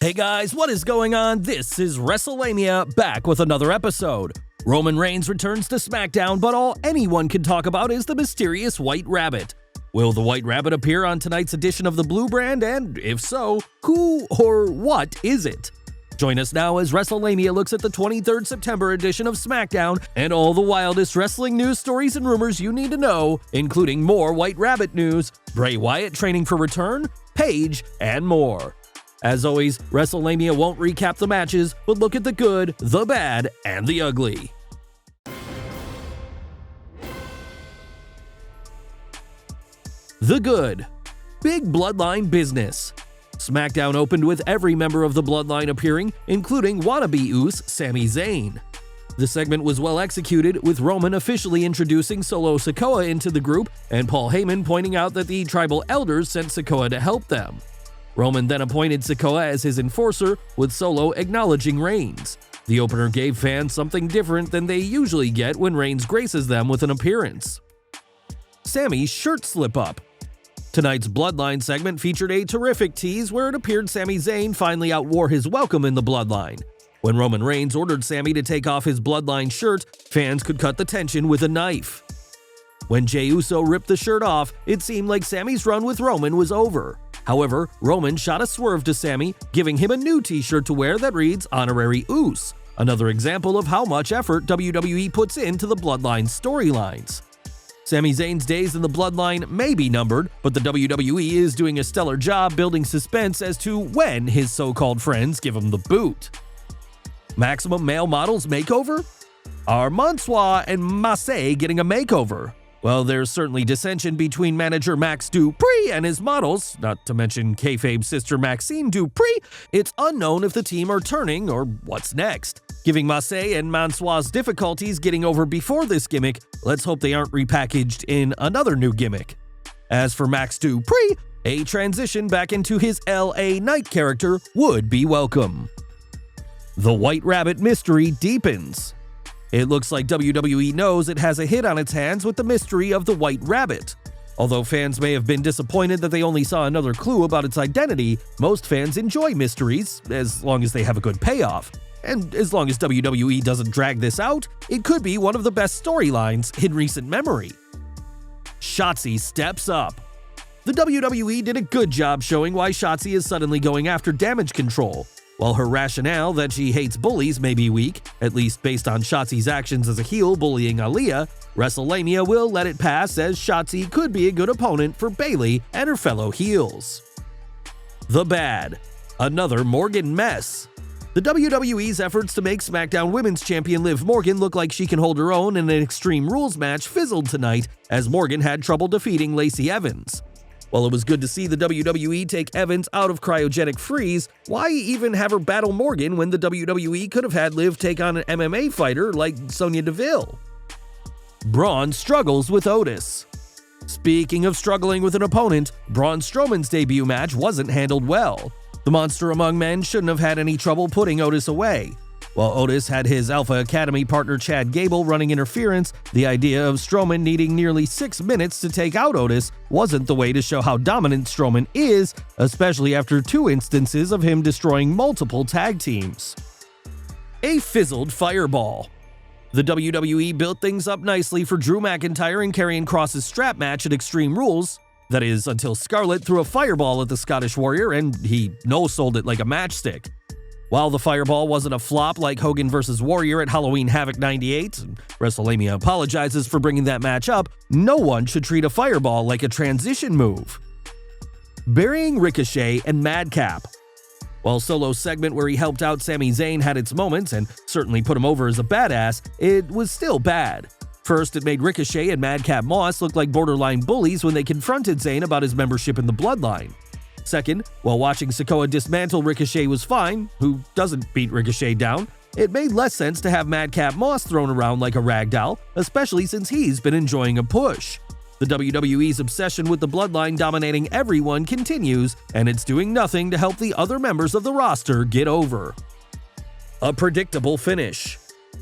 Hey guys, what is going on? This is Wrestlelamia, back with another episode. Roman Reigns returns to Smackdown, but all anyone can talk about is the mysterious White Rabbit. Will the White Rabbit appear on tonight's edition of the Blue Brand, and if so, who or what is it? Join us now as Wrestlelamia looks at the 23rd September edition of Smackdown and all the wildest wrestling news, stories, and rumors you need to know, including more White Rabbit news, Bray Wyatt training for return, Paige, and more. As always, Wrestlelamia won't recap the matches, but look at the good, the bad, and the ugly. The good. Big Bloodline business. SmackDown opened with every member of the Bloodline appearing, including wannabe Uce Sami Zayn. The segment was well executed, with Roman officially introducing Solo Sikoa into the group, and Paul Heyman pointing out that the tribal elders sent Sikoa to help them. Roman then appointed Sikoa as his enforcer, with Solo acknowledging Reigns. The opener gave fans something different than they usually get when Reigns graces them with an appearance. Sammy's shirt slip-up. Tonight's Bloodline segment featured a terrific tease where it appeared Sami Zayn finally outwore his welcome in the Bloodline. When Roman Reigns ordered Sammy to take off his Bloodline shirt, fans could cut the tension with a knife. When Jey Uso ripped the shirt off, it seemed like Sammy's run with Roman was over. However, Roman shot a swerve to Sammy, giving him a new t-shirt to wear that reads Honorary Uce, another example of how much effort WWE puts into the Bloodline storylines. Sami Zayn's days in the Bloodline may be numbered, but the WWE is doing a stellar job building suspense as to when his so-called friends give him the boot. Maximum Male Models makeover? Are Mansoor and Massey getting a makeover? Well, there's certainly dissension between manager Max Dupree and his models, not to mention kayfabe sister Maxine Dupree. It's unknown if the team are turning or what's next. Giving Massey and Mansoor's difficulties getting over before this gimmick, let's hope they aren't repackaged in another new gimmick. As for Max Dupree, a transition back into his LA Knight character would be welcome. The White Rabbit mystery deepens. It looks like WWE knows it has a hit on its hands with the mystery of the White Rabbit. Although fans may have been disappointed that they only saw another clue about its identity, most fans enjoy mysteries, as long as they have a good payoff. And as long as WWE doesn't drag this out, it could be one of the best storylines in recent memory. Shotzi steps up. The WWE did a good job showing why Shotzi is suddenly going after Damage Control. While her rationale that she hates bullies may be weak, at least based on Shotzi's actions as a heel bullying Aaliyah, WrestleLamia will let it pass as Shotzi could be a good opponent for Bayley and her fellow heels. The bad. Another Morgan mess. The WWE's efforts to make SmackDown Women's Champion Liv Morgan look like she can hold her own in an Extreme Rules match fizzled tonight as Morgan had trouble defeating Lacey Evans. While it was good to see the WWE take Evans out of cryogenic freeze, why even have her battle Morgan when the WWE could have had Liv take on an MMA fighter like Sonya Deville? Braun struggles with Otis. Speaking of struggling with an opponent, Braun Strowman's debut match wasn't handled well. The monster among men shouldn't have had any trouble putting Otis away. While Otis had his Alpha Academy partner Chad Gable running interference, the idea of Strowman needing nearly 6 minutes to take out Otis wasn't the way to show how dominant Strowman is, especially after 2 instances of him destroying multiple tag teams. A fizzled fireball. The WWE built things up nicely for Drew McIntyre and Karrion Kross's strap match at Extreme Rules. That is, until Scarlett threw a fireball at the Scottish Warrior and he no-sold it like a matchstick. While the fireball wasn't a flop like Hogan vs. Warrior at Halloween Havoc 98, and WrestleLamia apologizes for bringing that match up, no one should treat a fireball like a transition move. Burying Ricochet and Madcap. While Solo's segment where he helped out Sami Zayn had its moments and certainly put him over as a badass, it was still bad. First, it made Ricochet and Madcap Moss look like borderline bullies when they confronted Zayn about his membership in the Bloodline. Second, while watching Sikoa dismantle Ricochet was fine, who doesn't beat Ricochet down, it made less sense to have Madcap Moss thrown around like a ragdoll, especially since he's been enjoying a push. The WWE's obsession with the Bloodline dominating everyone continues, and it's doing nothing to help the other members of the roster get over. A predictable finish.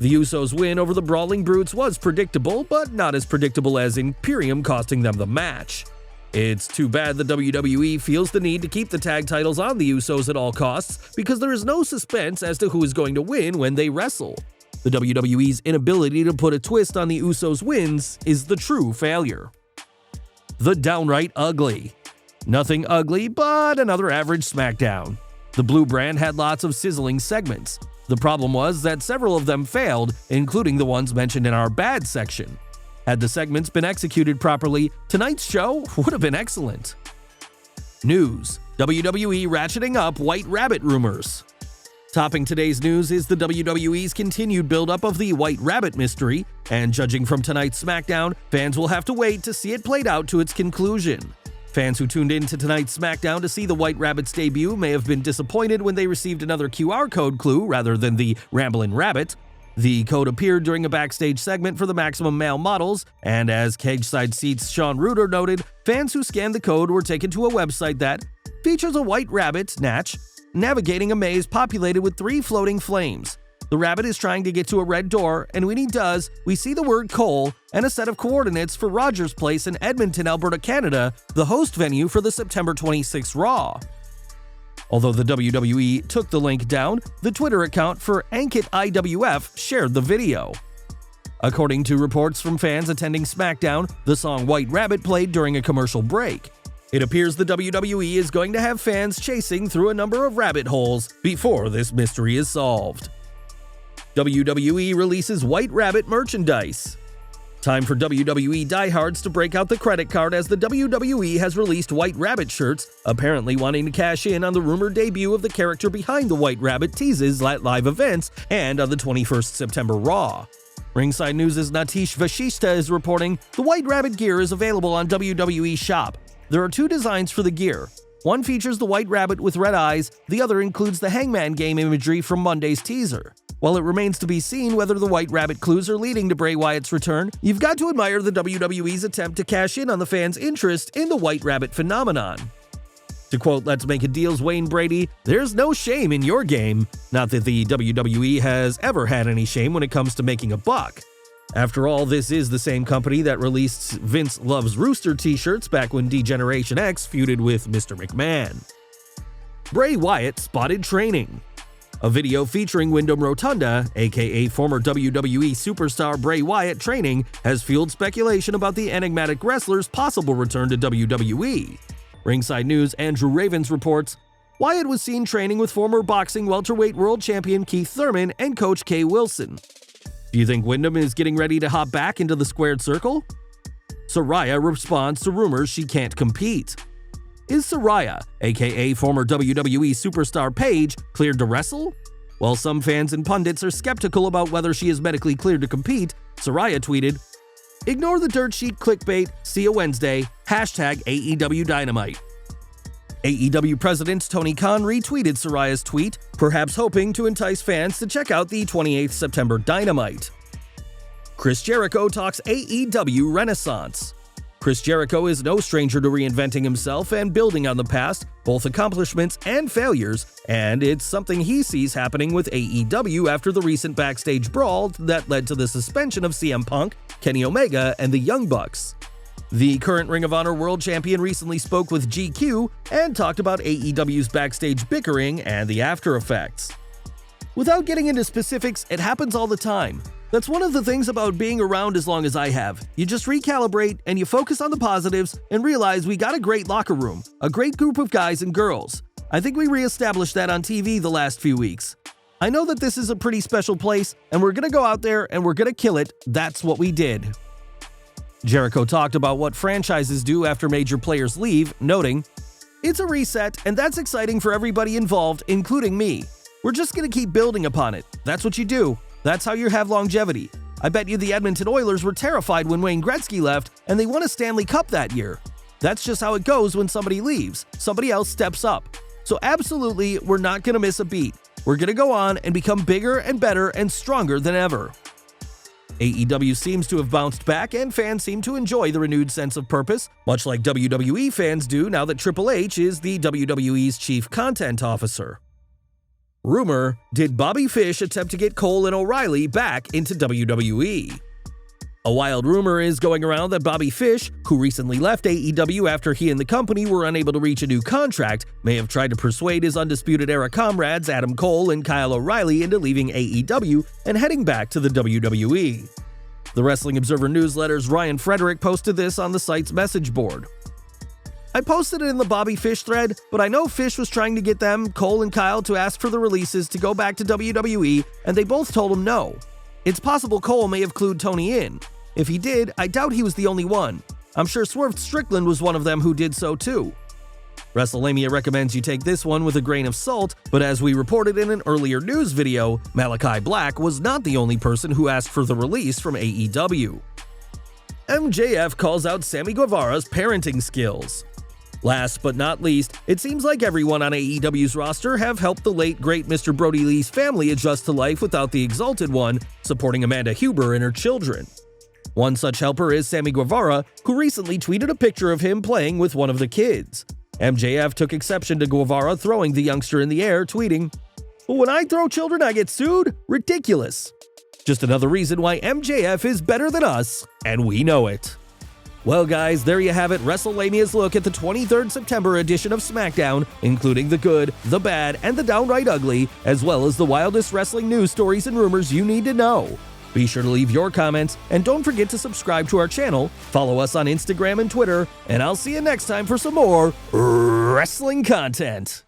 The Usos' win over the Brawling Brutes was predictable, but not as predictable as Imperium costing them the match. It's too bad the WWE feels the need to keep the tag titles on the Usos at all costs because there is no suspense as to who is going to win when they wrestle. The WWE's inability to put a twist on the Usos' wins is the true failure. The Downright Ugly. Nothing ugly, but another average Smackdown. The Blue brand had lots of sizzling segments. The problem was that several of them failed, including the ones mentioned in our bad section. Had the segments been executed properly, tonight's show would have been excellent. News: WWE ratcheting up White Rabbit rumors. Topping today's news is the WWE's continued buildup of the White Rabbit mystery, and judging from tonight's SmackDown, fans will have to wait to see it played out to its conclusion. Fans who tuned in to tonight's SmackDown to see the White Rabbit's debut may have been disappointed when they received another QR code clue rather than the Ramblin' Rabbit. The code appeared during a backstage segment for the Maximum Male models, and as Cageside Seats' Sean Reuter noted, fans who scanned the code were taken to a website that features a white rabbit, Natch, navigating a maze populated with 3 floating flames. The rabbit is trying to get to a red door, and when he does, we see the word Cole and a set of coordinates for Rogers Place in Edmonton, Alberta, Canada, the host venue for the September 26 Raw. Although the WWE took the link down, the Twitter account for Ankit IWF shared the video. According to reports from fans attending SmackDown, the song White Rabbit played during a commercial break. It appears the WWE is going to have fans chasing through a number of rabbit holes before this mystery is solved. WWE releases White Rabbit merchandise. Time for WWE diehards to break out the credit card as the WWE has released White Rabbit shirts, apparently wanting to cash in on the rumored debut of the character behind the White Rabbit teases at live events and on the 21st September Raw. Ringside News' Natish Vashishta is reporting the White Rabbit gear is available on WWE Shop. There are 2 designs for the gear. One features the White Rabbit with red eyes, the other includes the Hangman game imagery from Monday's teaser. While it remains to be seen whether the White Rabbit clues are leading to Bray Wyatt's return, you've got to admire the WWE's attempt to cash in on the fans' interest in the White Rabbit phenomenon. To quote Let's Make a Deal's Wayne Brady, "There's no shame in your game." Not that the WWE has ever had any shame when it comes to making a buck. After all, this is the same company that released Vince Loves Rooster t-shirts back when D-Generation X feuded with Mr. McMahon. Bray Wyatt spotted training. A video featuring Wyndham Rotunda, aka former WWE superstar Bray Wyatt, training has fueled speculation about the enigmatic wrestler's possible return to WWE. Ringside News' Andrew Ravens reports, Wyatt was seen training with former boxing welterweight world champion Keith Thurman and coach Kay Wilson. Do you think Wyndham is getting ready to hop back into the squared circle? Saraya responds to rumors she can't compete. Is Saraya, aka former WWE superstar Paige, cleared to wrestle? While some fans and pundits are skeptical about whether she is medically cleared to compete, Saraya tweeted, "Ignore the dirt sheet clickbait, see you Wednesday, #AEW Dynamite." AEW President Tony Khan retweeted Saraya's tweet, perhaps hoping to entice fans to check out the 28th September Dynamite. Chris Jericho talks AEW Renaissance. Chris Jericho is no stranger to reinventing himself and building on the past, both accomplishments and failures, and it's something he sees happening with AEW after the recent backstage brawl that led to the suspension of CM Punk, Kenny Omega, and the Young Bucks. The current Ring of Honor World Champion recently spoke with GQ and talked about AEW's backstage bickering and the after effects. Without getting into specifics, it happens all the time. That's one of the things about being around as long as I have. You just recalibrate and you focus on the positives and realize we got a great locker room, a great group of guys and girls. I think we reestablished that on TV the last few weeks. I know that this is a pretty special place and we're gonna go out there and we're gonna kill it. That's what we did. Jericho talked about what franchises do after major players leave, noting, "It's a reset and that's exciting for everybody involved, including me. We're just gonna keep building upon it. That's what you do. That's how you have longevity. I bet you the Edmonton Oilers were terrified when Wayne Gretzky left and they won a Stanley Cup that year. That's just how it goes when somebody leaves. Somebody else steps up. So absolutely, we're not going to miss a beat. We're going to go on and become bigger and better and stronger than ever." AEW seems to have bounced back and fans seem to enjoy the renewed sense of purpose, much like WWE fans do now that Triple H is the WWE's chief content officer. Rumor: did Bobby Fish attempt to get Cole and O'Reilly back into WWE? A wild rumor is going around that Bobby Fish, who recently left AEW after he and the company were unable to reach a new contract, may have tried to persuade his Undisputed Era comrades Adam Cole and Kyle O'Reilly into leaving AEW and heading back to the WWE. The Wrestling Observer newsletter's Ryan Frederick posted this on the site's message board. I posted it in the Bobby Fish thread, but I know Fish was trying to get them, Cole and Kyle, to ask for the releases to go back to WWE, and they both told him no. It's possible Cole may have clued Tony in. If he did, I doubt he was the only one. I'm sure Swerve Strickland was one of them who did so too. Wrestlelamia recommends you take this one with a grain of salt, but as we reported in an earlier news video, Malachi Black was not the only person who asked for the release from AEW. MJF calls out Sammy Guevara's parenting skills. Last but not least, it seems like everyone on AEW's roster have helped the late great Mr. Brody Lee's family adjust to life without the Exalted One, supporting Amanda Huber and her children. One such helper is Sammy Guevara, who recently tweeted a picture of him playing with one of the kids. MJF took exception to Guevara throwing the youngster in the air, tweeting, "When I throw children, I get sued? Ridiculous." Just another reason why MJF is better than us, and we know it. Well guys, there you have it, Wrestlemania's look at the 23rd September edition of Smackdown, including the good, the bad, and the downright ugly, as well as the wildest wrestling news stories and rumors you need to know. Be sure to leave your comments, and don't forget to subscribe to our channel, follow us on Instagram and Twitter, and I'll see you next time for some more wrestling content.